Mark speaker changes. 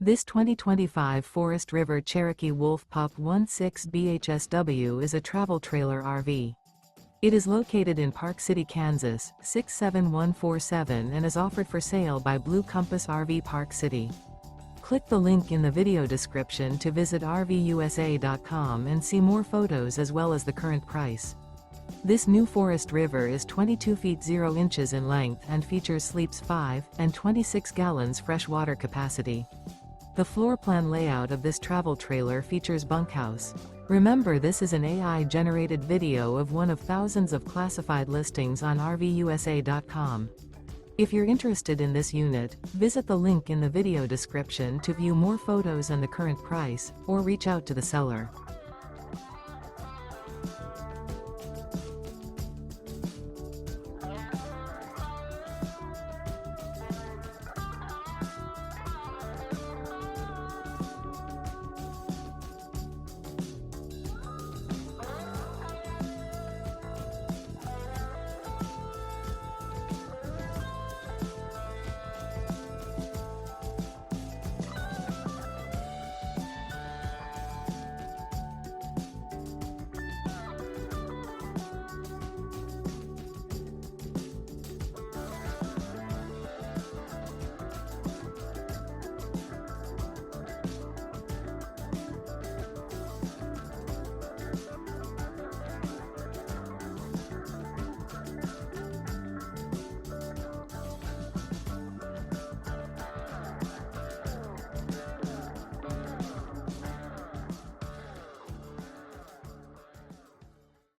Speaker 1: This 2025 Forest River Cherokee Wolf Pup 16 BHSW is a travel trailer RV. It is located in Park City, Kansas, 67147 and is offered for sale by Blue Compass RV Park City. Click the link in the video description to visit RVUSA.com and see more photos as well as the current price. This new Forest River is 22 feet 0 inches in length and features sleeps 5 and 26 gallons fresh water capacity. The floor plan layout of this travel trailer features bunkhouse. Remember, this is an AI-generated video of one of thousands of classified listings on RVUSA.com. If you're interested in this unit, visit the link in the video description to view more photos and the current price, or reach out to the seller.